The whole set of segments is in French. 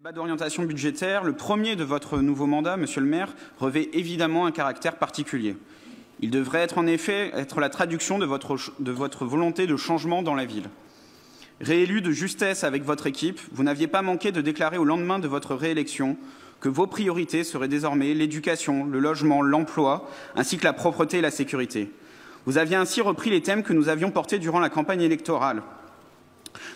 Débat d'orientation budgétaire, le premier de votre nouveau mandat, Monsieur le maire, revêt évidemment un caractère particulier. Il devrait être en effet la traduction de votre volonté de changement dans la ville. Réélu de justesse avec votre équipe, vous n'aviez pas manqué de déclarer au lendemain de votre réélection que vos priorités seraient désormais l'éducation, le logement, l'emploi, ainsi que la propreté et la sécurité. Vous aviez ainsi repris les thèmes que nous avions portés durant la campagne électorale.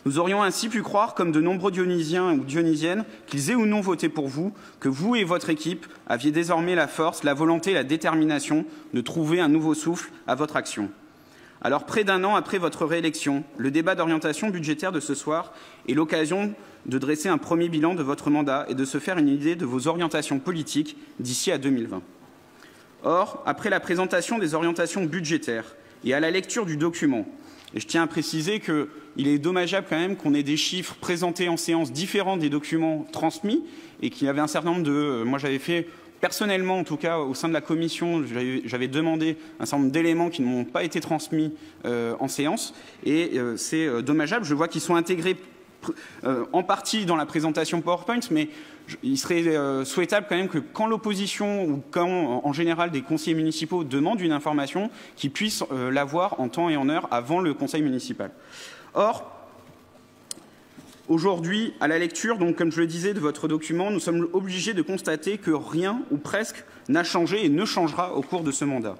Nous aurions ainsi pu croire, comme de nombreux Dionysiens ou Dionysiennes, qu'ils aient ou non voté pour vous, que vous et votre équipe aviez désormais la force, la volonté et la détermination de trouver un nouveau souffle à votre action. Alors, près d'un an après votre réélection, le débat d'orientation budgétaire de ce soir est l'occasion de dresser un premier bilan de votre mandat et de se faire une idée de vos orientations politiques d'ici à 2020. Or, après la présentation des orientations budgétaires et à la lecture du document, et je tiens à préciser qu'il est dommageable quand même qu'on ait des chiffres présentés en séance différents des documents transmis et qu'il y avait un certain nombre de... Moi, j'avais fait personnellement, en tout cas, au sein de la commission, j'avais demandé un certain nombre d'éléments qui ne m'ont pas été transmis en séance et c'est dommageable. Je vois qu'ils sont intégrés en partie dans la présentation PowerPoint, mais il serait souhaitable quand même que quand l'opposition ou quand en général des conseillers municipaux demandent une information, qu'ils puissent l'avoir en temps et en heure avant le conseil municipal. Or, aujourd'hui, à la lecture, donc, comme je le disais, de votre document, nous sommes obligés de constater que rien ou presque n'a changé et ne changera au cours de ce mandat.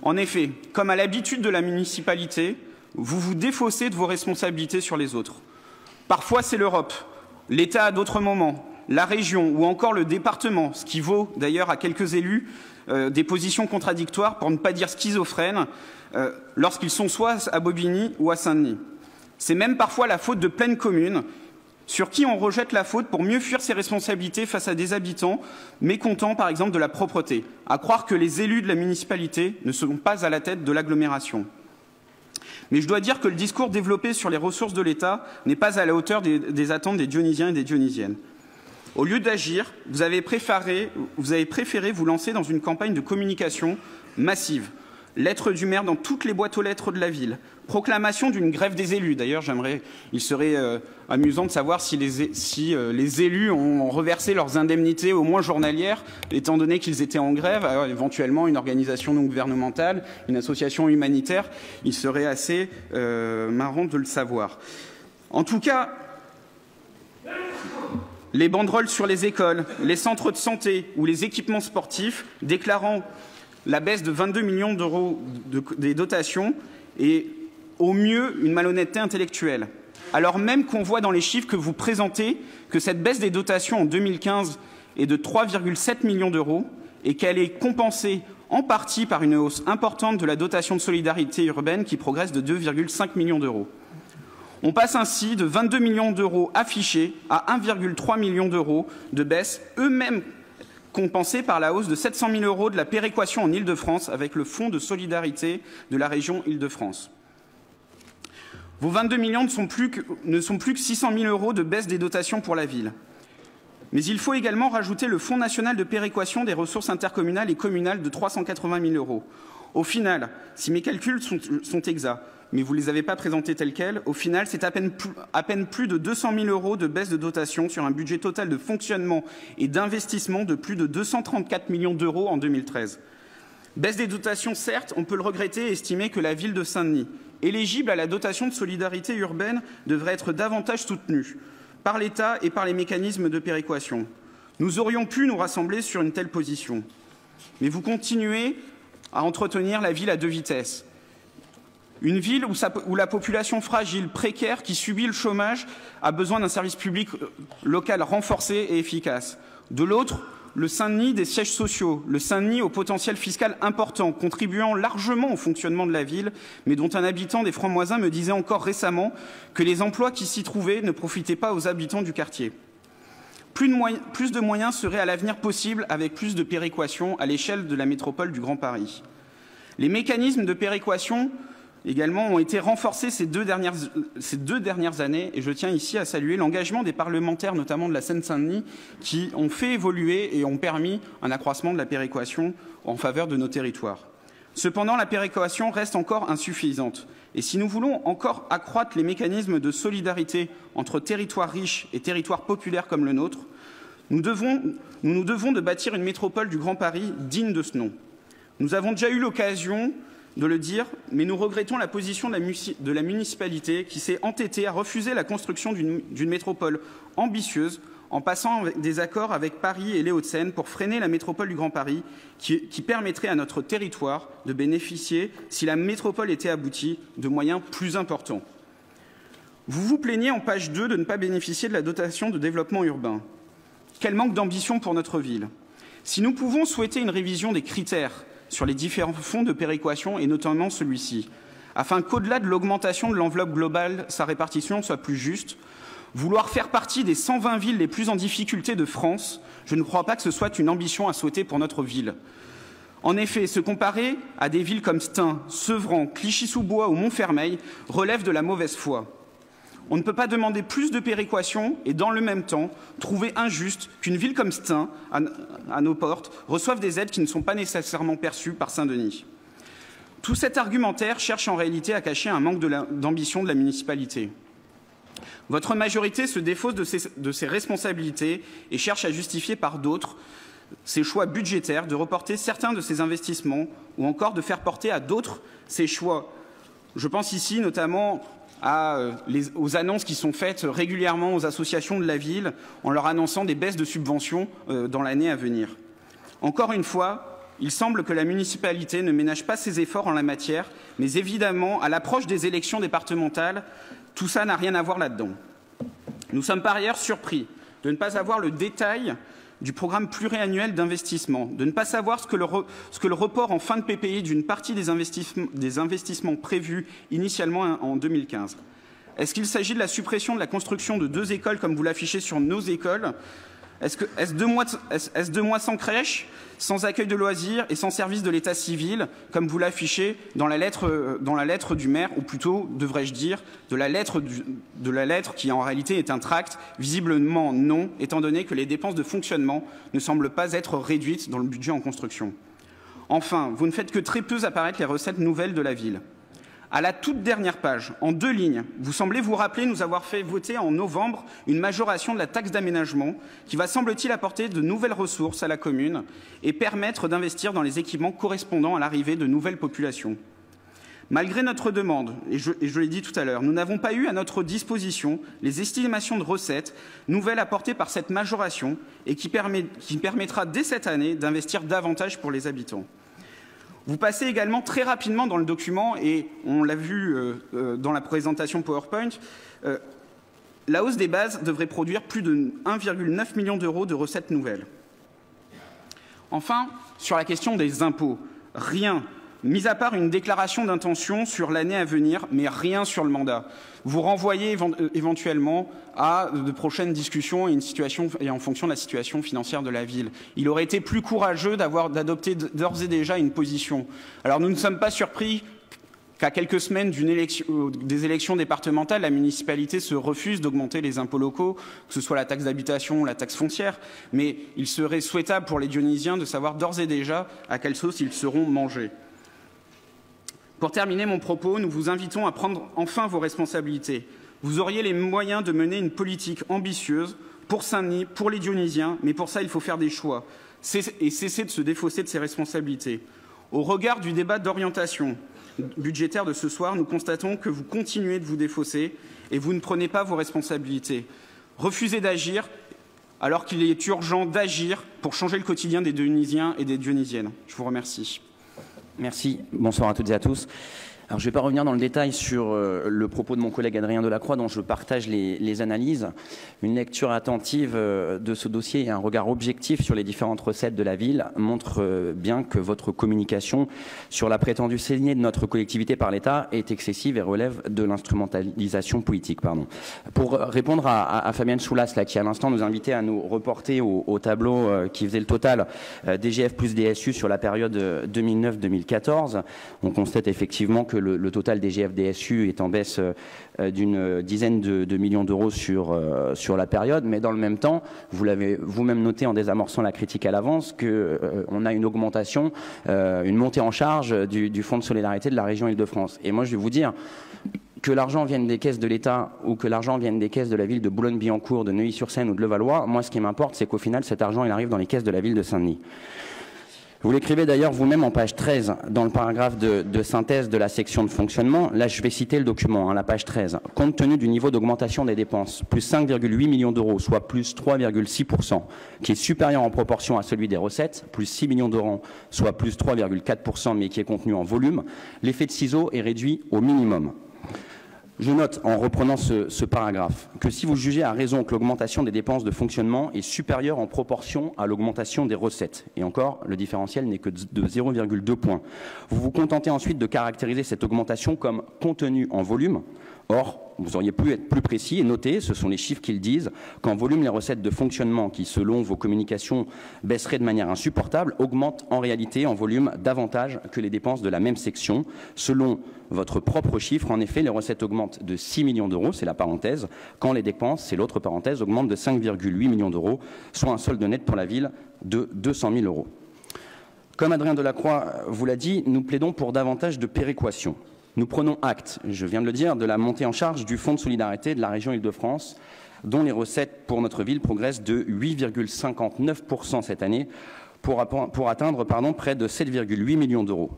En effet, comme à l'habitude de la municipalité, vous vous défaussez de vos responsabilités sur les autres. Parfois, c'est l'Europe, l'État à d'autres moments, la région ou encore le département, ce qui vaut d'ailleurs à quelques élus des positions contradictoires, pour ne pas dire schizophrènes, lorsqu'ils sont soit à Bobigny ou à Saint-Denis. C'est même parfois la faute de pleines communes, sur qui on rejette la faute pour mieux fuir ses responsabilités face à des habitants mécontents, par exemple, de la propreté, à croire que les élus de la municipalité ne sont pas à la tête de l'agglomération. Mais je dois dire que le discours développé sur les ressources de l'État n'est pas à la hauteur des attentes des Dionysiens et des Dionysiennes. Au lieu d'agir, vous avez préféré vous lancer dans une campagne de communication massive. Lettres du maire dans toutes les boîtes aux lettres de la ville. Proclamation d'une grève des élus. D'ailleurs, il serait amusant de savoir si les élus ont reversé leurs indemnités au moins journalières, étant donné qu'ils étaient en grève, alors, éventuellement une organisation non gouvernementale, une association humanitaire. Il serait assez marrant de le savoir. En tout cas, les banderoles sur les écoles, les centres de santé ou les équipements sportifs déclarant la baisse de 22 millions d'euros des dotations est au mieux une malhonnêteté intellectuelle. Alors même qu'on voit dans les chiffres que vous présentez que cette baisse des dotations en 2015 est de 3,7 millions d'euros et qu'elle est compensée en partie par une hausse importante de la dotation de solidarité urbaine qui progresse de 2,5 millions d'euros. On passe ainsi de 22 millions d'euros affichés à 1,3 million d'euros de baisse, eux-mêmes compensés par la hausse de 700 000 euros de la péréquation en Île-de-France avec le fonds de solidarité de la région Île-de-France. Vos 22 millions ne sont plus que 600 000 euros de baisse des dotations pour la ville. Mais il faut également rajouter le Fonds national de péréquation des ressources intercommunales et communales de 380 000 euros. Au final, si mes calculs sont exacts, mais vous ne les avez pas présentés tels quels, au final, c'est à peine plus de 200 000 euros de baisse de dotation sur un budget total de fonctionnement et d'investissement de plus de 234 millions d'euros en 2013. Baisse des dotations, certes, on peut le regretter et estimer que la ville de Saint-Denis, éligible à la dotation de solidarité urbaine, devrait être davantage soutenue par l'État et par les mécanismes de péréquation. Nous aurions pu nous rassembler sur une telle position. Mais vous continuez à entretenir la ville à deux vitesses. Une ville où la population fragile, précaire, qui subit le chômage, a besoin d'un service public local renforcé et efficace. De l'autre, le Saint-Denis des sièges sociaux, le Saint-Denis au potentiel fiscal important, contribuant largement au fonctionnement de la ville, mais dont un habitant des Francs-Moisins me disait encore récemment que les emplois qui s'y trouvaient ne profitaient pas aux habitants du quartier. Plus de moyens seraient à l'avenir possibles avec plus de péréquation à l'échelle de la métropole du Grand Paris. Les mécanismes de péréquation également ont été renforcés ces deux dernières années et je tiens ici à saluer l'engagement des parlementaires, notamment de la Seine-Saint-Denis, qui ont fait évoluer et ont permis un accroissement de la péréquation en faveur de nos territoires. Cependant, la péréquation reste encore insuffisante. Et si nous voulons encore accroître les mécanismes de solidarité entre territoires riches et territoires populaires comme le nôtre, nous nous devons de bâtir une métropole du Grand Paris digne de ce nom. Nous avons déjà eu l'occasion de le dire, mais nous regrettons la position de la municipalité qui s'est entêtée à refuser la construction d'une métropole ambitieuse en passant des accords avec Paris et les Hauts-de-Seine pour freiner la métropole du Grand Paris qui permettrait à notre territoire de bénéficier, si la métropole était aboutie, de moyens plus importants. Vous vous plaignez en page 2 de ne pas bénéficier de la dotation de développement urbain. Quel manque d'ambition pour notre ville. Si nous pouvons souhaiter une révision des critères sur les différents fonds de péréquation, et notamment celui-ci, afin qu'au-delà de l'augmentation de l'enveloppe globale, sa répartition soit plus juste, vouloir faire partie des 120 villes les plus en difficulté de France, je ne crois pas que ce soit une ambition à souhaiter pour notre ville. En effet, se comparer à des villes comme Stein, Sevran, Clichy-sous-Bois ou Montfermeil relève de la mauvaise foi. On ne peut pas demander plus de péréquation et, dans le même temps, trouver injuste qu'une ville comme Stein, à nos portes, reçoive des aides qui ne sont pas nécessairement perçues par Saint-Denis. Tout cet argumentaire cherche en réalité à cacher un manque d'ambition de la municipalité. Votre majorité se défausse de ses responsabilités et cherche à justifier par d'autres ses choix budgétaires, de reporter certains de ses investissements ou encore de faire porter à d'autres ses choix. Je pense ici notamment aux annonces qui sont faites régulièrement aux associations de la ville en leur annonçant des baisses de subventions dans l'année à venir. Encore une fois, il semble que la municipalité ne ménage pas ses efforts en la matière, mais évidemment, à l'approche des élections départementales, tout ça n'a rien à voir là-dedans. Nous sommes par ailleurs surpris de ne pas avoir le détail du programme pluriannuel d'investissement, de ne pas savoir ce que le report en fin de PPI d'une partie des investissements prévus initialement en 2015. Est-ce qu'il s'agit de la suppression de la construction de 2 écoles comme vous l'affichez sur nos écoles? Est-ce 2 mois sans crèche, sans accueil de loisirs et sans service de l'état civil, comme vous l'affichez dans la lettre du maire, ou plutôt, devrais-je dire, de la lettre qui en réalité est un tract? Visiblement non, étant donné que les dépenses de fonctionnement ne semblent pas être réduites dans le budget en construction. Enfin, vous ne faites que très peu apparaître les recettes nouvelles de la ville. À la toute dernière page, en 2 lignes, vous semblez vous rappeler nous avoir fait voter en novembre une majoration de la taxe d'aménagement qui va, semble-t-il, apporter de nouvelles ressources à la commune et permettre d'investir dans les équipements correspondant à l'arrivée de nouvelles populations. Malgré notre demande, et je l'ai dit tout à l'heure, nous n'avons pas eu à notre disposition les estimations de recettes nouvelles apportées par cette majoration et qui permettra dès cette année d'investir davantage pour les habitants. Vous passez également très rapidement dans le document, et on l'a vu dans la présentation PowerPoint, la hausse des bases devrait produire plus de 1,9 million d'euros de recettes nouvelles. Enfin, sur la question des impôts, rien, mis à part une déclaration d'intention sur l'année à venir, mais rien sur le mandat. Vous renvoyez éventuellement à de prochaines discussions et en fonction de la situation financière de la ville. Il aurait été plus courageux d'adopter d'ores et déjà une position. Alors nous ne sommes pas surpris qu'à quelques semaines des élections départementales, la municipalité se refuse d'augmenter les impôts locaux, que ce soit la taxe d'habitation ou la taxe foncière, mais il serait souhaitable pour les Dionysiens de savoir d'ores et déjà à quelle sauce ils seront mangés. Pour terminer mon propos, nous vous invitons à prendre enfin vos responsabilités. Vous auriez les moyens de mener une politique ambitieuse pour Saint-Denis, pour les Dionysiens, mais pour ça, il faut faire des choix et cesser de se défausser de ses responsabilités. Au regard du débat d'orientation budgétaire de ce soir, nous constatons que vous continuez de vous défausser et vous ne prenez pas vos responsabilités. Refusez d'agir alors qu'il est urgent d'agir pour changer le quotidien des Dionysiens et des Dionysiennes. Je vous remercie. Merci. Bonsoir à toutes et à tous. Alors, je ne vais pas revenir dans le détail sur le propos de mon collègue Adrien Delacroix, dont je partage les analyses. Une lecture attentive de ce dossier et un regard objectif sur les différentes recettes de la ville montrent bien que votre communication sur la prétendue saignée de notre collectivité par l'État est excessive et relève de l'instrumentalisation politique. Pour répondre à Fabienne Soulas, là, qui à l'instant nous invitait à nous reporter au tableau qui faisait le total DGF plus DSU sur la période 2009-2014, on constate effectivement que le total des GFDSU est en baisse d'une dizaine de millions d'euros sur la période, mais dans le même temps, vous l'avez vous-même noté en désamorçant la critique à l'avance, qu'on a une augmentation, une montée en charge du Fonds de solidarité de la région Île-de-France. Et moi, je vais vous dire, que l'argent vienne des caisses de l'État ou que l'argent vienne des caisses de la ville de Boulogne-Billancourt, de Neuilly-sur-Seine ou de Levallois, moi, ce qui m'importe, c'est qu'au final, cet argent, il arrive dans les caisses de la ville de Saint-Denis. Vous l'écrivez d'ailleurs vous-même en page 13, dans le paragraphe de synthèse de la section de fonctionnement. Là, je vais citer le document, la page 13. Compte tenu du niveau d'augmentation des dépenses, plus 5,8 millions d'euros, soit plus 3,6%, qui est supérieur en proportion à celui des recettes, plus 6 millions d'euros, soit plus 3,4%, mais qui est contenu en volume, l'effet de ciseau est réduit au minimum. Je note, en reprenant ce paragraphe, que si vous jugez à raison que l'augmentation des dépenses de fonctionnement est supérieure en proportion à l'augmentation des recettes, et encore, le différentiel n'est que de 0,2 points, vous vous contentez ensuite de caractériser cette augmentation comme contenue en volume. Or, vous auriez pu être plus précis et noter, ce sont les chiffres qui le disent, qu'en volume, les recettes de fonctionnement qui, selon vos communications, baisseraient de manière insupportable, augmentent en réalité en volume davantage que les dépenses de la même section. Selon votre propre chiffre, en effet, les recettes augmentent de 6 millions d'euros, c'est la parenthèse, quand les dépenses, c'est l'autre parenthèse, augmentent de 5,8 millions d'euros, soit un solde net pour la ville de 200 000 euros. Comme Adrien Delacroix vous l'a dit, nous plaidons pour davantage de péréquation. Nous prenons acte, je viens de le dire, de la montée en charge du Fonds de solidarité de la région Île-de-France, dont les recettes pour notre ville progressent de 8,59% cette année, pour atteindre près de 7,8 millions d'euros.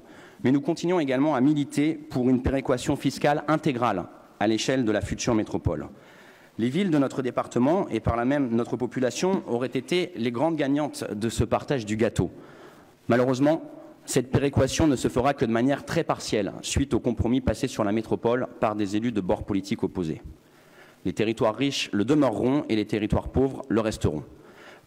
Mais nous continuons également à militer pour une péréquation fiscale intégrale à l'échelle de la future métropole. Les villes de notre département, et par là même notre population, auraient été les grandes gagnantes de ce partage du gâteau. Malheureusement, cette péréquation ne se fera que de manière très partielle, suite au compromis passé sur la métropole par des élus de bords politiques opposés. Les territoires riches le demeureront et les territoires pauvres le resteront.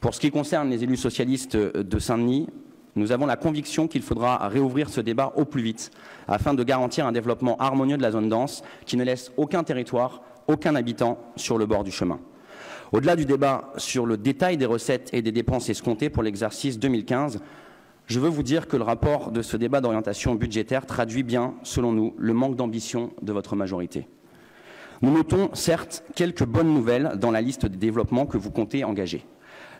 Pour ce qui concerne les élus socialistes de Saint-Denis, nous avons la conviction qu'il faudra réouvrir ce débat au plus vite, afin de garantir un développement harmonieux de la zone dense qui ne laisse aucun territoire, aucun habitant sur le bord du chemin. Au-delà du débat sur le détail des recettes et des dépenses escomptées pour l'exercice 2015, je veux vous dire que le rapport de ce débat d'orientation budgétaire traduit bien, selon nous, le manque d'ambition de votre majorité. Nous notons, certes, quelques bonnes nouvelles dans la liste des développements que vous comptez engager.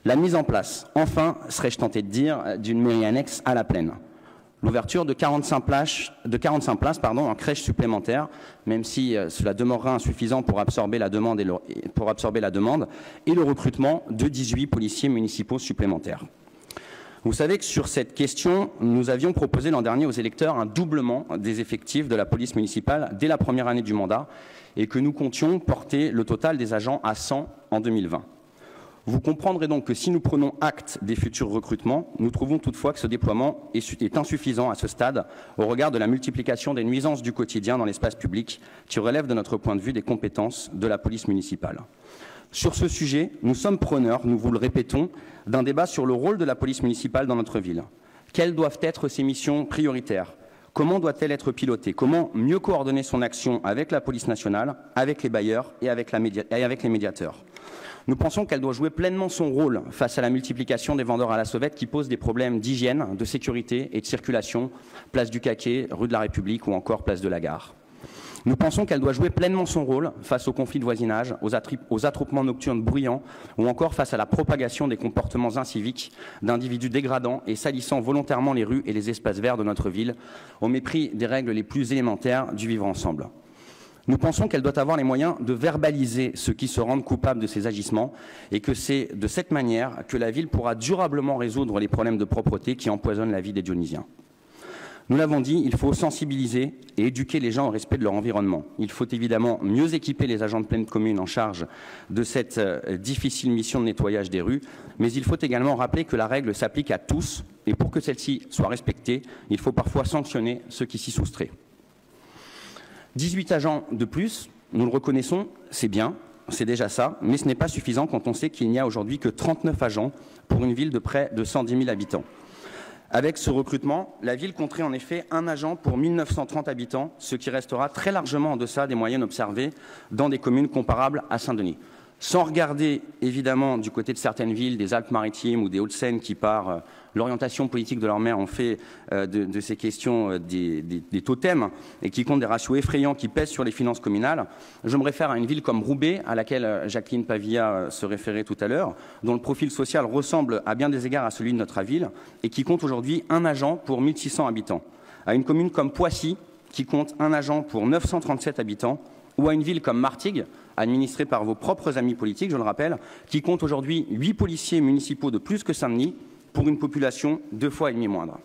La mise en place, enfin, serais-je tenté de dire, d'une mairie annexe à la Plaine. L'ouverture de 45 places en crèche supplémentaires, même si cela demeurera insuffisant pour absorber la demande et le recrutement de 18 policiers municipaux supplémentaires. Vous savez que sur cette question, nous avions proposé l'an dernier aux électeurs un doublement des effectifs de la police municipale dès la première année du mandat et que nous comptions porter le total des agents à 100 en 2020. Vous comprendrez donc que si nous prenons acte des futurs recrutements, nous trouvons toutefois que ce déploiement est insuffisant à ce stade au regard de la multiplication des nuisances du quotidien dans l'espace public qui relèvent de notre point de vue des compétences de la police municipale. Sur ce sujet, nous sommes preneurs, nous vous le répétons, d'un débat sur le rôle de la police municipale dans notre ville. Quelles doivent être ses missions prioritaires? Comment doit-elle être pilotée? Comment mieux coordonner son action avec la police nationale, avec les bailleurs et avec les médiateurs? Nous pensons qu'elle doit jouer pleinement son rôle face à la multiplication des vendeurs à la sauvette qui posent des problèmes d'hygiène, de sécurité et de circulation, place du Caquet, rue de la République ou encore place de la Gare. Nous pensons qu'elle doit jouer pleinement son rôle face aux conflits de voisinage, aux attroupements nocturnes bruyants ou encore face à la propagation des comportements inciviques d'individus dégradant et salissant volontairement les rues et les espaces verts de notre ville au mépris des règles les plus élémentaires du vivre ensemble. Nous pensons qu'elle doit avoir les moyens de verbaliser ceux qui se rendent coupables de ces agissements et que c'est de cette manière que la ville pourra durablement résoudre les problèmes de propreté qui empoisonnent la vie des Dionysiens. Nous l'avons dit, il faut sensibiliser et éduquer les gens au respect de leur environnement. Il faut évidemment mieux équiper les agents de pleine commune en charge de cette difficile mission de nettoyage des rues, mais il faut également rappeler que la règle s'applique à tous et pour que celle-ci soit respectée, il faut parfois sanctionner ceux qui s'y soustraient. 18 agents de plus, nous le reconnaissons, c'est bien, c'est déjà ça, mais ce n'est pas suffisant quand on sait qu'il n'y a aujourd'hui que 39 agents pour une ville de près de 110 000 habitants. Avec ce recrutement, la ville compterait en effet un agent pour 1930 habitants, ce qui restera très largement en deçà des moyennes observées dans des communes comparables à Saint-Denis. sans regarder évidemment du côté de certaines villes, des Alpes-Maritimes ou des Hauts-de-Seine qui, par l'orientation politique de leur maire, ont fait de ces questions des totems et qui comptent des ratios effrayants qui pèsent sur les finances communales. Je me réfère à une ville comme Roubaix, à laquelle Jacqueline Pavia se référait tout à l'heure, dont le profil social ressemble à bien des égards à celui de notre ville et qui compte aujourd'hui un agent pour 1600 habitants. À une commune comme Poissy, qui compte un agent pour 937 habitants, ou à une ville comme Martigues, administrée par vos propres amis politiques, je le rappelle, qui compte aujourd'hui 8 policiers municipaux de plus que Saint-Denis, pour une population 2,5 fois moindre.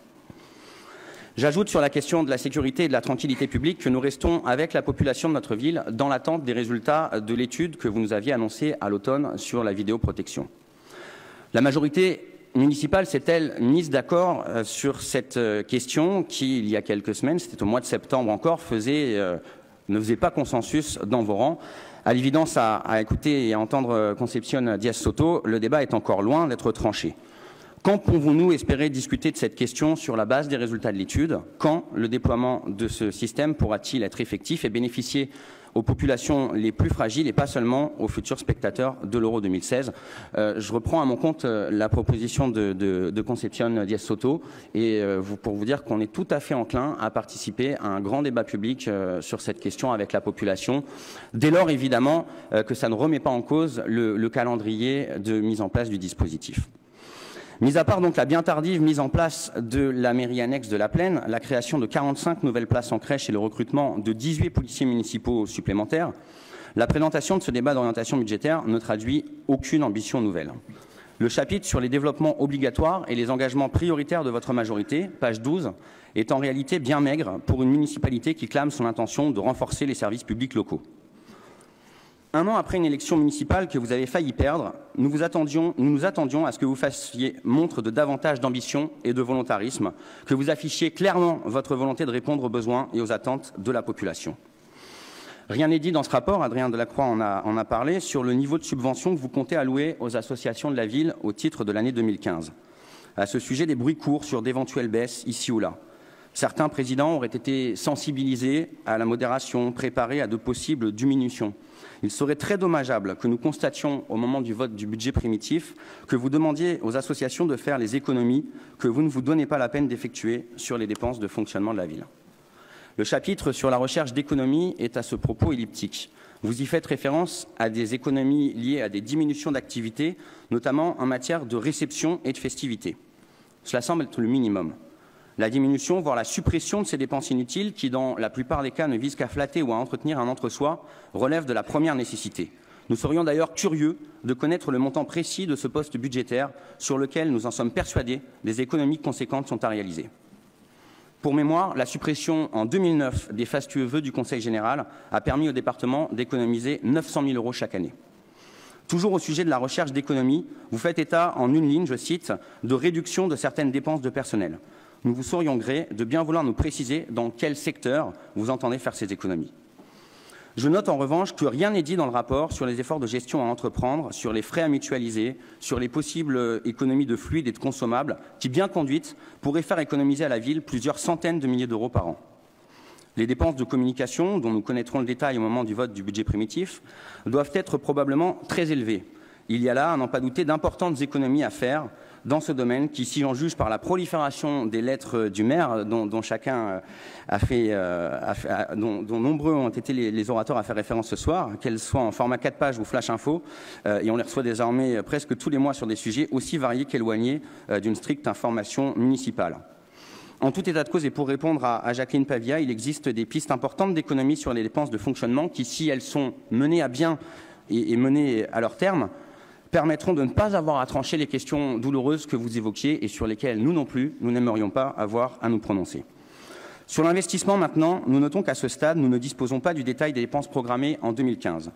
J'ajoute sur la question de la sécurité et de la tranquillité publique que nous restons avec la population de notre ville dans l'attente des résultats de l'étude que vous nous aviez annoncée à l'automne sur la vidéoprotection. La majorité municipale s'est-elle mise d'accord sur cette question qui, il y a quelques semaines, c'était au mois de septembre encore, ne faisait pas consensus dans vos rangs. À l'évidence, à écouter et à entendre Concepción Díaz Soto, le débat est encore loin d'être tranché. Quand pouvons-nous espérer discuter de cette question sur la base des résultats de l'étude? Quand le déploiement de ce système pourra-t-il être effectif et bénéficier aux populations les plus fragiles et pas seulement aux futurs spectateurs de l'Euro 2016. Je reprends à mon compte la proposition de Concepción Díaz Soto et pour vous dire qu'on est tout à fait enclin à participer à un grand débat public sur cette question avec la population, dès lors évidemment que ça ne remet pas en cause le calendrier de mise en place du dispositif. Mis à part donc la bien tardive mise en place de la mairie annexe de La Plaine, la création de 45 nouvelles places en crèche et le recrutement de 18 policiers municipaux supplémentaires, la présentation de ce débat d'orientation budgétaire ne traduit aucune ambition nouvelle. Le chapitre sur les développements obligatoires et les engagements prioritaires de votre majorité, page 12, est en réalité bien maigre pour une municipalité qui clame son intention de renforcer les services publics locaux. Un an après une élection municipale que vous avez failli perdre, nous nous attendions à ce que vous fassiez montre de davantage d'ambition et de volontarisme, que vous affichiez clairement votre volonté de répondre aux besoins et aux attentes de la population. Rien n'est dit dans ce rapport, Adrien Delacroix en a parlé, sur le niveau de subvention que vous comptez allouer aux associations de la ville au titre de l'année 2015. À ce sujet, des bruits courent sur d'éventuelles baisses ici ou là. Certains présidents auraient été sensibilisés à la modération, préparés à de possibles diminutions. Il serait très dommageable que nous constations au moment du vote du budget primitif que vous demandiez aux associations de faire les économies que vous ne vous donnez pas la peine d'effectuer sur les dépenses de fonctionnement de la ville. Le chapitre sur la recherche d'économies est à ce propos elliptique. Vous y faites référence à des économies liées à des diminutions d'activité, notamment en matière de réception et de festivités. Cela semble être le minimum. La diminution, voire la suppression de ces dépenses inutiles qui, dans la plupart des cas, ne visent qu'à flatter ou à entretenir un entre-soi, relève de la première nécessité. Nous serions d'ailleurs curieux de connaître le montant précis de ce poste budgétaire sur lequel, nous en sommes persuadés, des économies conséquentes sont à réaliser. Pour mémoire, la suppression en 2009 des fastueux vœux du Conseil général a permis au département d'économiser 900 000 € chaque année. Toujours au sujet de la recherche d'économies, vous faites état en une ligne, je cite, de réduction de certaines dépenses de personnel. Nous vous serions gré de bien vouloir nous préciser dans quel secteur vous entendez faire ces économies. Je note en revanche que rien n'est dit dans le rapport sur les efforts de gestion à entreprendre, sur les frais à mutualiser, sur les possibles économies de fluides et de consommables qui, bien conduites, pourraient faire économiser à la ville plusieurs centaines de milliers d'euros par an. Les dépenses de communication, dont nous connaîtrons le détail au moment du vote du budget primitif, doivent être probablement très élevées. Il y a là, à n'en pas douter, d'importantes économies à faire dans ce domaine qui, si j'en juge par la prolifération des lettres du maire, dont chacun dont nombreux ont été les orateurs à faire référence ce soir, qu'elles soient en format 4 pages ou flash info, et on les reçoit désormais presque tous les mois sur des sujets aussi variés qu'éloignés d'une stricte information municipale. En tout état de cause, et pour répondre à Jacqueline Pavia, il existe des pistes importantes d'économie sur les dépenses de fonctionnement qui, si elles sont menées à bien et menées à leur terme, permettront de ne pas avoir à trancher les questions douloureuses que vous évoquiez et sur lesquelles nous non plus, nous n'aimerions pas avoir à nous prononcer. Sur l'investissement maintenant, nous notons qu'à ce stade, nous ne disposons pas du détail des dépenses programmées en 2015.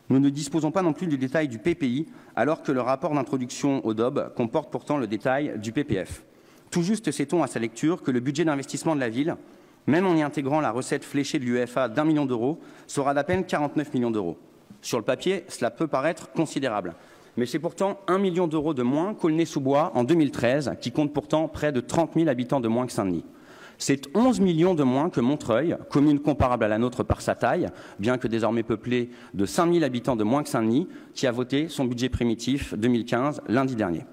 Nous ne disposons pas non plus du détail du PPI, alors que le rapport d'introduction au DOB comporte pourtant le détail du PPF. Tout juste sait-on à sa lecture que le budget d'investissement de la ville, même en y intégrant la recette fléchée de l'UEFA d'1 million d'euros, sera d'à peine 49 millions d'euros. Sur le papier, cela peut paraître considérable. Mais c'est pourtant 1 million d'euros de moins qu'Aulnay-sous-Bois en 2013, qui compte pourtant près de 30 000 habitants de moins que Saint-Denis. C'est 11 millions de moins que Montreuil, commune comparable à la nôtre par sa taille, bien que désormais peuplée de 5 000 habitants de moins que Saint-Denis, qui a voté son budget primitif 2015 lundi dernier.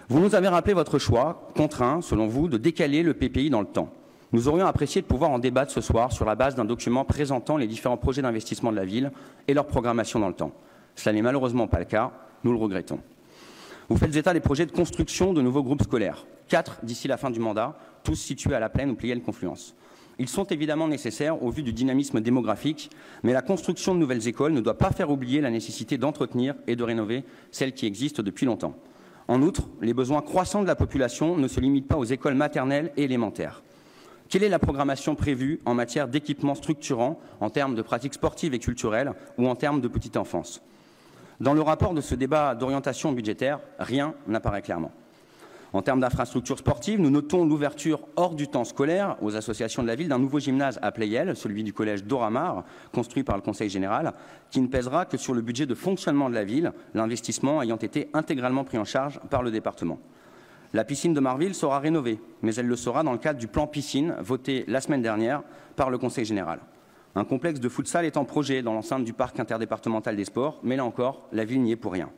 Vous nous avez rappelé votre choix, contraint, selon vous, de décaler le PPI dans le temps. Nous aurions apprécié de pouvoir en débattre ce soir sur la base d'un document présentant les différents projets d'investissement de la ville et leur programmation dans le temps. Cela n'est malheureusement pas le cas, nous le regrettons. Vous faites état des projets de construction de nouveaux groupes scolaires, 4 d'ici la fin du mandat, tous situés à la Plaine ou Pleyel-Confluence. Ils sont évidemment nécessaires au vu du dynamisme démographique, mais la construction de nouvelles écoles ne doit pas faire oublier la nécessité d'entretenir et de rénover celles qui existent depuis longtemps. En outre, les besoins croissants de la population ne se limitent pas aux écoles maternelles et élémentaires. Quelle est la programmation prévue en matière d'équipements structurants, en termes de pratiques sportives et culturelles ou en termes de petite enfance? Dans le rapport de ce débat d'orientation budgétaire, rien n'apparaît clairement. En termes d'infrastructures sportives, nous notons l'ouverture hors du temps scolaire aux associations de la ville d'un nouveau gymnase à Pleyel, celui du collège d'Oramar, construit par le Conseil général, qui ne pèsera que sur le budget de fonctionnement de la ville, l'investissement ayant été intégralement pris en charge par le département. La piscine de Marville sera rénovée, mais elle le sera dans le cadre du plan piscine voté la semaine dernière par le Conseil général. Un complexe de futsal est en projet dans l'enceinte du parc interdépartemental des sports, mais là encore, la ville n'y est pour rien.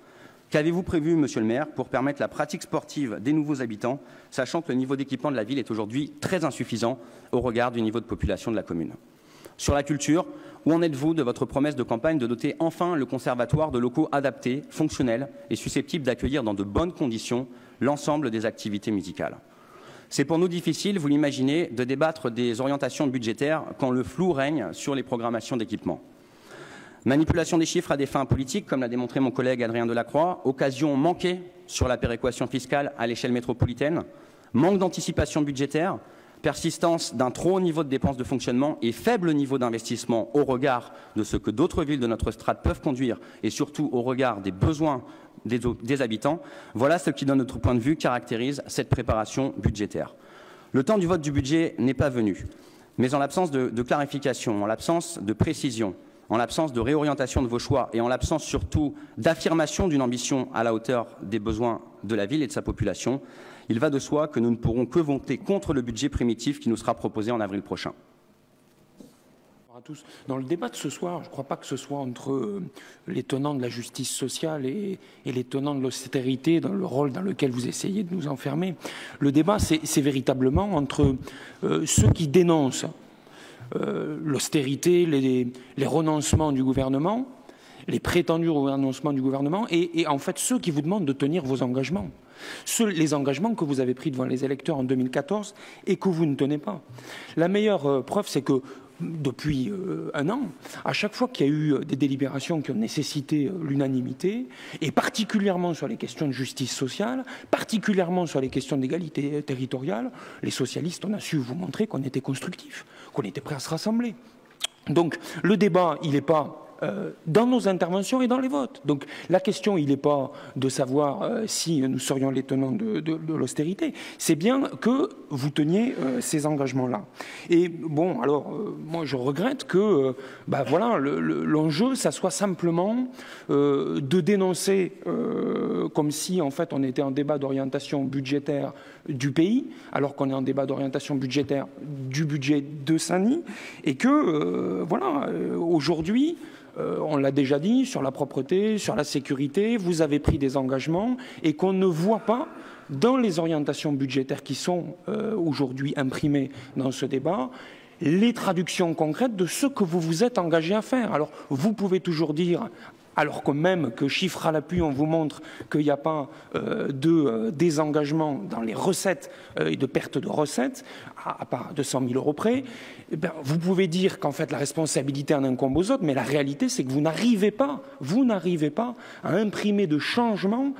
Qu'avez-vous prévu, monsieur le maire, pour permettre la pratique sportive des nouveaux habitants, sachant que le niveau d'équipement de la ville est aujourd'hui très insuffisant au regard du niveau de population de la commune? Sur la culture, où en êtes-vous de votre promesse de campagne de doter enfin le conservatoire de locaux adaptés, fonctionnels et susceptibles d'accueillir dans de bonnes conditions l'ensemble des activités musicales? C'est pour nous difficile, vous l'imaginez, de débattre des orientations budgétaires quand le flou règne sur les programmations d'équipement. Manipulation des chiffres à des fins politiques, comme l'a démontré mon collègue Adrien Delacroix, occasion manquée sur la péréquation fiscale à l'échelle métropolitaine, manque d'anticipation budgétaire, persistance d'un trop haut niveau de dépenses de fonctionnement et faible niveau d'investissement au regard de ce que d'autres villes de notre strate peuvent conduire et surtout au regard des besoins des habitants, voilà ce qui, de notre point de vue, caractérise cette préparation budgétaire. Le temps du vote du budget n'est pas venu, mais en l'absence de clarification, en l'absence de précision, en l'absence de réorientation de vos choix et en l'absence surtout d'affirmation d'une ambition à la hauteur des besoins de la ville et de sa population, il va de soi que nous ne pourrons que voter contre le budget primitif qui nous sera proposé en avril prochain. Dans le débat de ce soir, je ne crois pas que ce soit entre les tenants de la justice sociale et les tenants de l'austérité, dans le rôle dans lequel vous essayez de nous enfermer. Le débat, c'est véritablement entre ceux qui dénoncent l'austérité, les renoncements du gouvernement, les prétendus renoncements du gouvernement, et en fait ceux qui vous demandent de tenir vos engagements. Les engagements que vous avez pris devant les électeurs en 2014 et que vous ne tenez pas. La meilleure preuve, c'est que depuis un an, à chaque fois qu'il y a eu des délibérations qui ont nécessité l'unanimité, et particulièrement sur les questions de justice sociale, particulièrement sur les questions d'égalité territoriale, les socialistes, on a su vous montrer qu'on était constructifs, qu'on était prêts à se rassembler. Donc le débat, il n'est pas dans nos interventions et dans les votes. Donc la question, il n'est pas de savoir si nous serions les tenants de l'austérité, c'est bien que vous teniez ces engagements-là. Et bon, alors, moi je regrette que voilà, l'enjeu, ça soit simplement de dénoncer comme si en fait on était en débat d'orientation budgétaire du pays, alors qu'on est en débat d'orientation budgétaire du budget de Saint-Denis, et que voilà, aujourd'hui, on l'a déjà dit, sur la propreté, sur la sécurité, vous avez pris des engagements et qu'on ne voit pas dans les orientations budgétaires qui sont aujourd'hui imprimées dans ce débat, les traductions concrètes de ce que vous vous êtes engagé à faire. Alors, vous pouvez toujours dire, alors que même que chiffre à l'appui, on vous montre qu'il n'y a pas de désengagement dans les recettes et de perte de recettes, à part 200 000 € près, eh bien, vous pouvez dire qu'en fait la responsabilité en incombe aux autres, mais la réalité c'est que vous n'arrivez pas à imprimer de changements.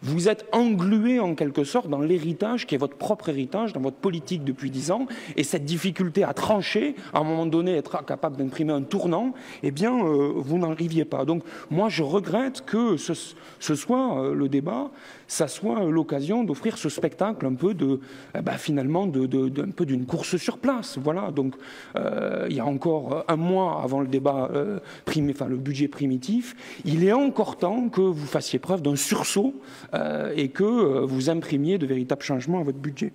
Vous êtes englué en quelque sorte dans l'héritage qui est votre propre héritage, dans votre politique depuis 10 ans, et cette difficulté à trancher, à un moment donné être capable d'imprimer un tournant, eh bien vous n'en arriviez pas. Donc moi je regrette que ce soit le débat, ça soit l'occasion d'offrir ce spectacle un peu de finalement un peu d'une course sur place. Voilà, donc il y a encore un mois avant le débat le budget primitif, il est encore temps que vous fassiez preuve d'un sursaut et que vous imprimiez de véritables changements à votre budget.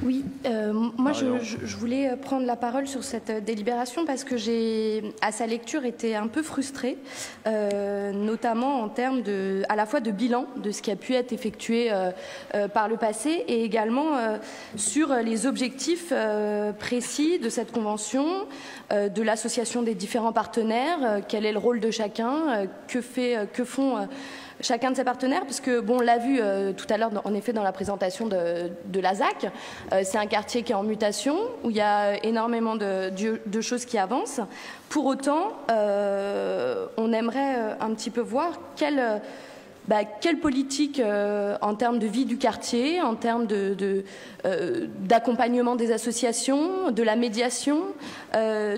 Oui, moi je voulais prendre la parole sur cette délibération parce que j'ai, à sa lecture, été un peu frustrée, notamment en termes à la fois de bilan de ce qui a pu être effectué par le passé et également sur les objectifs précis de cette convention, de l'association des différents partenaires, quel est le rôle de chacun, que font chacun de ses partenaires, parce que, bon, on l'a vu tout à l'heure, en effet, dans la présentation de la ZAC, c'est un quartier qui est en mutation, où il y a énormément de choses qui avancent. Pour autant, on aimerait un petit peu voir quelle politique en termes de vie du quartier, en termes d'accompagnement des associations, de la médiation,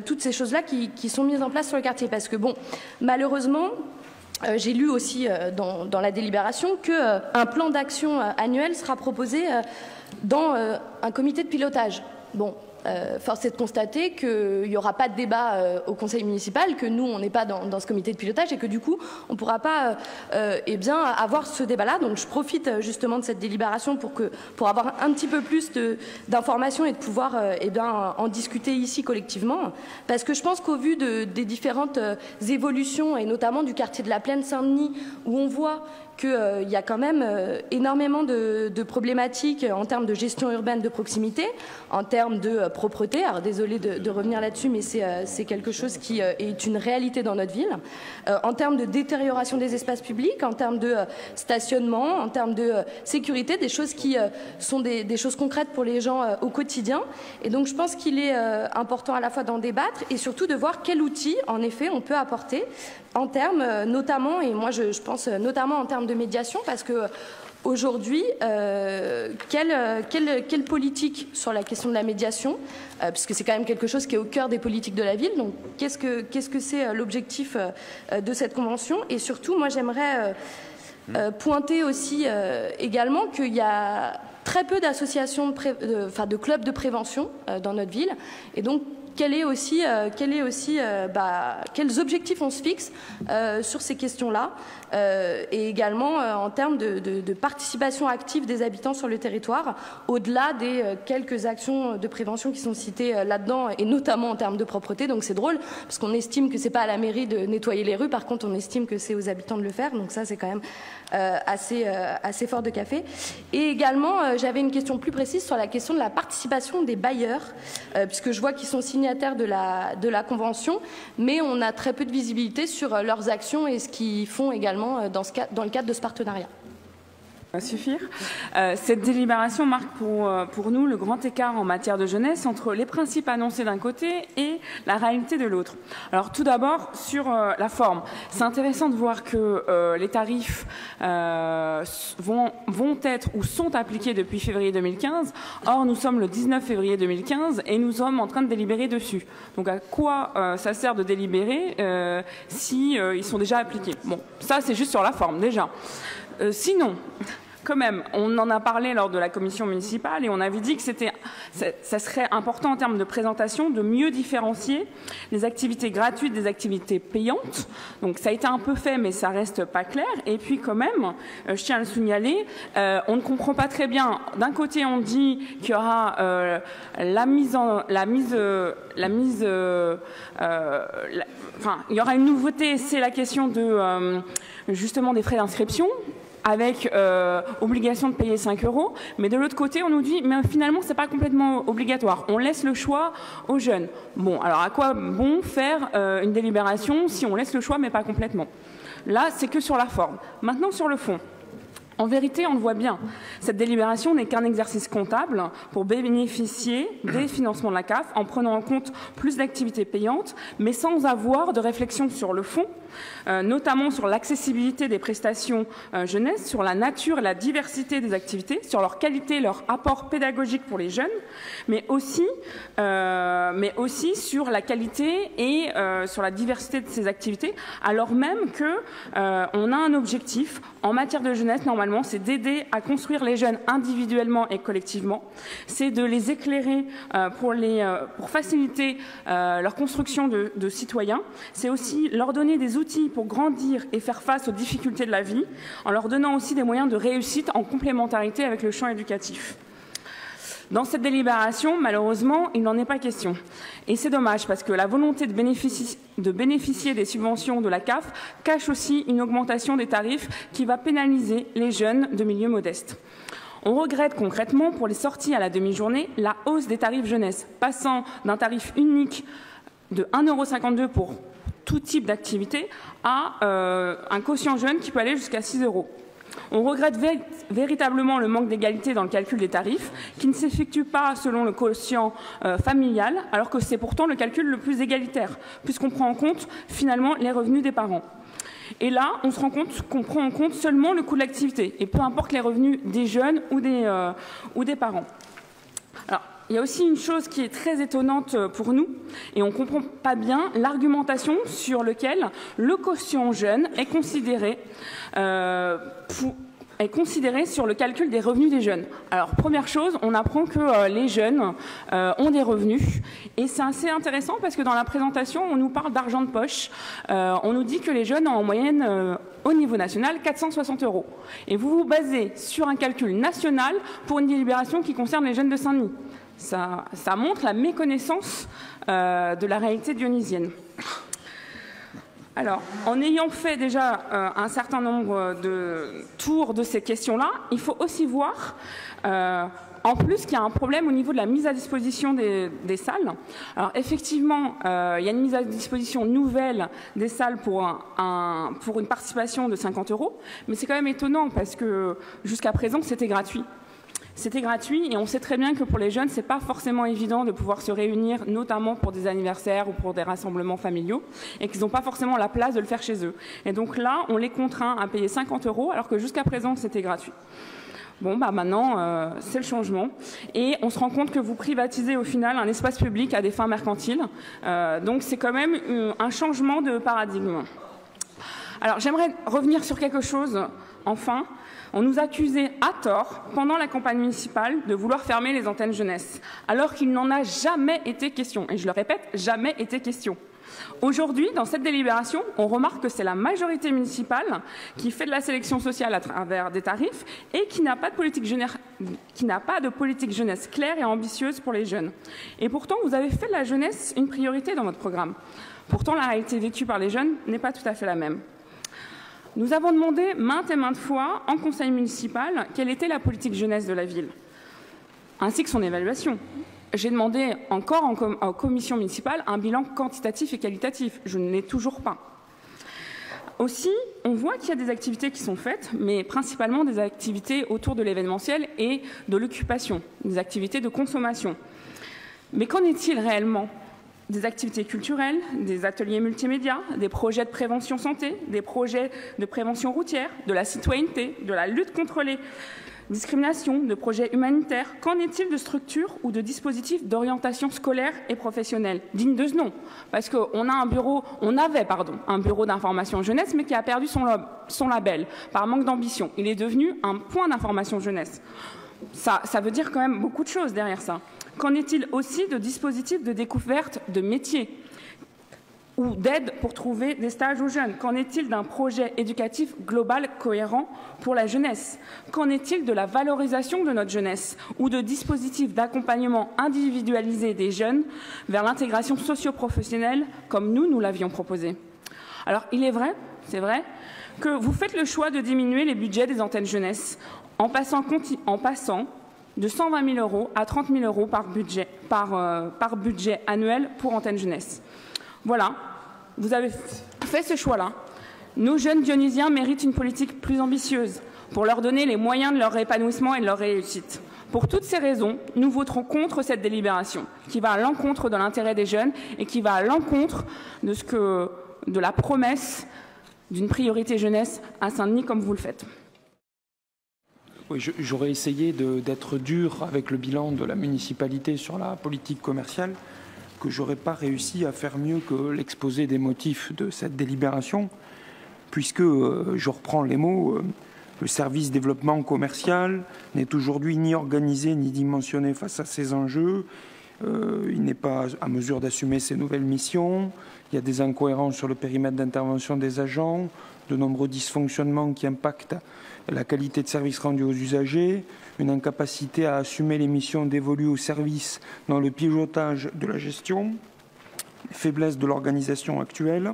toutes ces choses-là qui sont mises en place sur le quartier. Parce que, bon, malheureusement, j'ai lu aussi dans la délibération qu'un plan d'action annuel sera proposé dans un comité de pilotage. Bon, force est de constater qu'il n'y aura pas de débat au conseil municipal, que nous, on n'est pas dans ce comité de pilotage et que du coup, on ne pourra pas avoir ce débat-là. Donc je profite justement de cette délibération pour avoir un petit peu plus d'informations et de pouvoir en discuter ici collectivement. Parce que je pense qu'au vu des différentes évolutions, et notamment du quartier de la Plaine Saint-Denis, où on voit qu'il y a quand même énormément de problématiques en termes de gestion urbaine de proximité, en termes de propreté. Alors désolée de revenir là-dessus, mais c'est quelque chose qui est une réalité dans notre ville. En termes de détérioration des espaces publics, en termes de stationnement, en termes de sécurité, des choses qui sont des choses concrètes pour les gens au quotidien. Et donc je pense qu'il est important à la fois d'en débattre et surtout de voir quel outil, en effet, on peut apporter en termes notamment, et moi je pense notamment en termes de médiation, parce que aujourd'hui, quelle politique sur la question de la médiation, puisque c'est quand même quelque chose qui est au cœur des politiques de la ville, donc qu'est-ce que c'est l'objectif de cette convention? Et surtout, moi j'aimerais pointer aussi également qu'il y a très peu d'associations, de clubs de prévention dans notre ville, et donc quels objectifs on se fixe sur ces questions-là et également en termes de participation active des habitants sur le territoire, au-delà des quelques actions de prévention qui sont citées là-dedans, et notamment en termes de propreté. Donc c'est drôle, parce qu'on estime que c'est pas à la mairie de nettoyer les rues, par contre on estime que c'est aux habitants de le faire, donc ça c'est quand même assez fort de café. Et également, j'avais une question plus précise sur la question de la participation des bailleurs, puisque je vois qu'ils sont signataires de la convention, mais on a très peu de visibilité sur leurs actions et ce qu'ils font également dans le cadre de ce partenariat. Ça va suffire. Cette délibération marque pour nous le grand écart en matière de jeunesse entre les principes annoncés d'un côté et la réalité de l'autre. Alors tout d'abord, sur la forme, c'est intéressant de voir que les tarifs vont être ou sont appliqués depuis février 2015. Or, nous sommes le 19 février 2015 et nous sommes en train de délibérer dessus. Donc à quoi ça sert de délibérer si ils sont déjà appliqués? Bon, ça c'est juste sur la forme déjà. Sinon, quand même, on en a parlé lors de la commission municipale et on avait dit que ça serait important en termes de présentation de mieux différencier les activités gratuites des activités payantes. Donc ça a été un peu fait, mais ça reste pas clair. Et puis quand même, je tiens à le signaler, on ne comprend pas très bien. D'un côté, on dit qu'il y aura il y aura une nouveauté, c'est la question de justement des frais d'inscription, avec obligation de payer 5 €, mais de l'autre côté, on nous dit, mais finalement, c'est pas complètement obligatoire. On laisse le choix aux jeunes. Bon, alors à quoi bon faire une délibération si on laisse le choix, mais pas complètement? Là, c'est que sur la forme. Maintenant, sur le fond. En vérité, on le voit bien, cette délibération n'est qu'un exercice comptable pour bénéficier des financements de la CAF en prenant en compte plus d'activités payantes, mais sans avoir de réflexion sur le fond, notamment sur l'accessibilité des prestations jeunesse, sur la nature et la diversité des activités, sur leur qualité, leur apport pédagogique pour les jeunes, mais aussi sur la qualité et sur la diversité de ces activités, alors même qu'on a un objectif en matière de jeunesse, normalement, c'est d'aider à construire les jeunes individuellement et collectivement, c'est de les éclairer pour faciliter leur construction de citoyens, c'est aussi leur donner des outils pour grandir et faire face aux difficultés de la vie, en leur donnant aussi des moyens de réussite en complémentarité avec le champ éducatif. Dans cette délibération, malheureusement, il n'en est pas question. Et c'est dommage parce que la volonté de bénéficier des subventions de la CAF cache aussi une augmentation des tarifs qui va pénaliser les jeunes de milieux modestes. On regrette concrètement pour les sorties à la demi-journée la hausse des tarifs jeunesse, passant d'un tarif unique de 1,52 € pour tout type d'activité à un quotient jeune qui peut aller jusqu'à 6 €. On regrette véritablement le manque d'égalité dans le calcul des tarifs, qui ne s'effectue pas selon le quotient familial, alors que c'est pourtant le calcul le plus égalitaire, puisqu'on prend en compte finalement les revenus des parents. Et là, on se rend compte qu'on prend en compte seulement le coût de l'activité, et peu importe les revenus des jeunes ou des parents. Alors, il y a aussi une chose qui est très étonnante pour nous, et on ne comprend pas bien l'argumentation sur laquelle le quotient jeune est considéré sur le calcul des revenus des jeunes. Alors, première chose, on apprend que les jeunes ont des revenus, et c'est assez intéressant parce que dans la présentation, on nous parle d'argent de poche. On nous dit que les jeunes ont en moyenne, au niveau national, 460 €. Et vous vous basez sur un calcul national pour une délibération qui concerne les jeunes de Saint-Denis. Ça montre la méconnaissance de la réalité dionysienne. Alors, en ayant fait déjà un certain nombre de tours de ces questions-là, il faut aussi voir, en plus, qu'il y a un problème au niveau de la mise à disposition des salles. Alors, effectivement, il y a une mise à disposition nouvelle des salles pour une participation de 50 €, mais c'est quand même étonnant parce que jusqu'à présent, c'était gratuit. C'était gratuit et on sait très bien que pour les jeunes, ce n'est pas forcément évident de pouvoir se réunir, notamment pour des anniversaires ou pour des rassemblements familiaux, et qu'ils n'ont pas forcément la place de le faire chez eux. Et donc là, on les contraint à payer 50 € alors que jusqu'à présent, c'était gratuit. Bon, bah maintenant, c'est le changement. Et on se rend compte que vous privatisez au final un espace public à des fins mercantiles. Donc c'est quand même un changement de paradigme. Alors j'aimerais revenir sur quelque chose, enfin. On nous accusait à tort, pendant la campagne municipale, de vouloir fermer les antennes jeunesse, alors qu'il n'en a jamais été question. Et je le répète, jamais été question. Aujourd'hui, dans cette délibération, on remarque que c'est la majorité municipale qui fait de la sélection sociale à travers des tarifs et qui n'a pas de politique jeunesse claire et ambitieuse pour les jeunes. Et pourtant, vous avez fait de la jeunesse une priorité dans votre programme. Pourtant, la réalité vécue par les jeunes n'est pas tout à fait la même. Nous avons demandé maintes et maintes fois en conseil municipal quelle était la politique jeunesse de la ville, ainsi que son évaluation. J'ai demandé encore en commission municipale un bilan quantitatif et qualitatif. Je ne l'ai toujours pas. Aussi, on voit qu'il y a des activités qui sont faites, mais principalement des activités autour de l'événementiel et de l'occupation, des activités de consommation. Mais qu'en est-il réellement ? Des activités culturelles, des ateliers multimédia, des projets de prévention santé, des projets de prévention routière, de la citoyenneté, de la lutte contre les discriminations, de projets humanitaires. Qu'en est-il de structures ou de dispositifs d'orientation scolaire et professionnelle dignes de ce nom? Parce qu'on a un bureau d'information jeunesse, mais qui a perdu son label par manque d'ambition. Il est devenu un point d'information jeunesse. Ça veut dire quand même beaucoup de choses derrière ça. Qu'en est-il aussi de dispositifs de découverte de métiers ou d'aide pour trouver des stages aux jeunes? Qu'en est-il d'un projet éducatif global cohérent pour la jeunesse? Qu'en est-il de la valorisation de notre jeunesse ou de dispositifs d'accompagnement individualisé des jeunes vers l'intégration socio-professionnelle comme nous l'avions proposé? Alors, il est vrai, c'est vrai, que vous faites le choix de diminuer les budgets des antennes jeunesse en passant de 120 000 € à 30 000 € par budget annuel pour antenne jeunesse. Voilà, vous avez fait ce choix-là. Nos jeunes dionysiens méritent une politique plus ambitieuse pour leur donner les moyens de leur épanouissement et de leur réussite. Pour toutes ces raisons, nous voterons contre cette délibération qui va à l'encontre de l'intérêt des jeunes et qui va à l'encontre de la promesse d'une priorité jeunesse à Saint-Denis comme vous le faites. Oui, j'aurais essayé d'être dur avec le bilan de la municipalité sur la politique commerciale, que je n'aurais pas réussi à faire mieux que l'exposé des motifs de cette délibération, puisque, je reprends les mots, le service développement commercial n'est aujourd'hui ni organisé ni dimensionné face à ces enjeux, il n'est pas à mesure d'assumer ses nouvelles missions, il y a des incohérences sur le périmètre d'intervention des agents, de nombreux dysfonctionnements qui impactent la qualité de service rendu aux usagers, une incapacité à assumer les missions dévolues au service dans le pilotage de la gestion, faiblesse de l'organisation actuelle.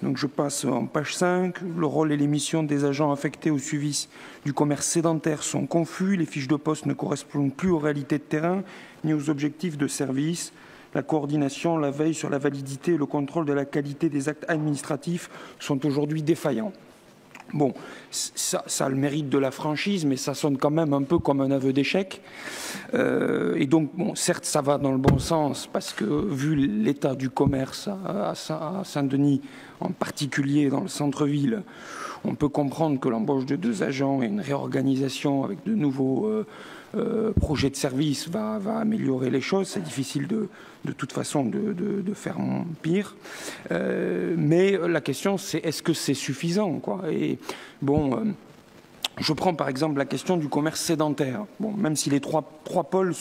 Donc je passe en page 5. Le rôle et les missions des agents affectés au suivi du commerce sédentaire sont confus. Les fiches de poste ne correspondent plus aux réalités de terrain ni aux objectifs de service. La coordination, la veille sur la validité et le contrôle de la qualité des actes administratifs sont aujourd'hui défaillants. Bon, ça a le mérite de la franchise, mais ça sonne quand même un peu comme un aveu d'échec. Et donc, bon, certes, ça va dans le bon sens, parce que vu l'état du commerce à Saint-Denis, en particulier dans le centre-ville, on peut comprendre que l'embauche de 2 agents et une réorganisation avec de nouveaux projets de service va améliorer les choses. C'est difficile de toute façon de faire pire. Mais la question, c'est est-ce que c'est suffisant, quoi? Et bon, je prends par exemple la question du commerce sédentaire. Bon, même si les trois pôles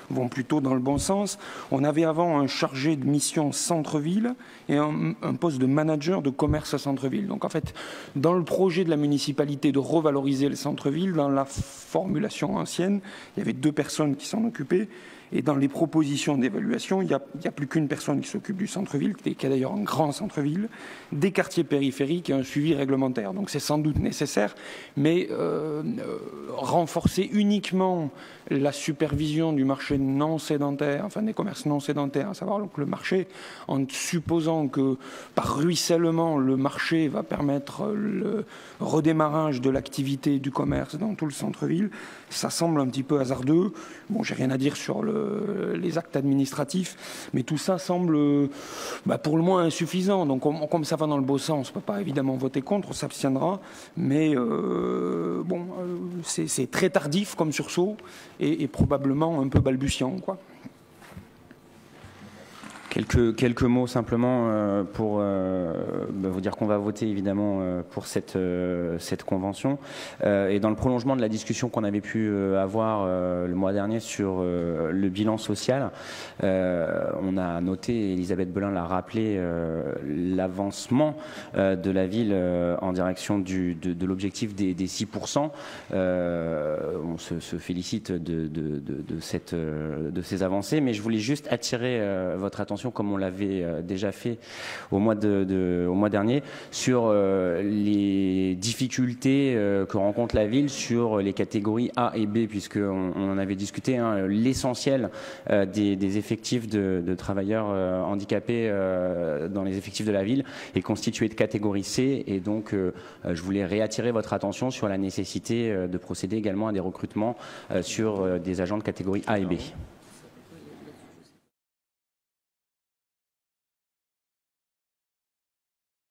vont plutôt dans le bon sens, on avait avant un chargé de mission centre-ville et un poste de manager de commerce à centre-ville. Donc en fait, dans le projet de la municipalité de revaloriser le centre-ville, dans la formulation ancienne, il y avait 2 personnes qui s'en occupaient. Et dans les propositions d'évaluation, il n'y a plus qu'une personne qui s'occupe du centre-ville, qui a d'ailleurs un grand centre-ville, des quartiers périphériques et un suivi réglementaire. Donc c'est sans doute nécessaire, mais renforcer uniquement la supervision du marché non sédentaire, enfin des commerces non sédentaires, à savoir donc le marché, en supposant que par ruissellement le marché va permettre le redémarrage de l'activité du commerce dans tout le centre-ville, ça semble un petit peu hasardeux. Bon, j'ai rien à dire sur les actes administratifs, mais tout ça semble pour le moins insuffisant. Donc comme ça va dans le beau sens, on ne peut pas évidemment voter contre, on s'abstiendra, mais c'est très tardif comme sursaut et probablement un peu balbutiant, quoi. Quelques mots simplement pour vous dire qu'on va voter évidemment pour cette convention. Et dans le prolongement de la discussion qu'on avait pu avoir le mois dernier sur le bilan social, on a noté, Elisabeth Belin l'a rappelé, l'avancement de la ville en direction de l'objectif des 6%. On se félicite de ces avancées, mais je voulais juste attirer votre attention, comme on l'avait déjà fait au mois dernier, sur les difficultés que rencontre la ville sur les catégories A et B, puisqu'on en avait discuté. L'essentiel des effectifs de travailleurs handicapés dans les effectifs de la ville est constitué de catégorie C, et donc je voulais réattirer votre attention sur la nécessité de procéder également à des recrutements sur des agents de catégorie A et B.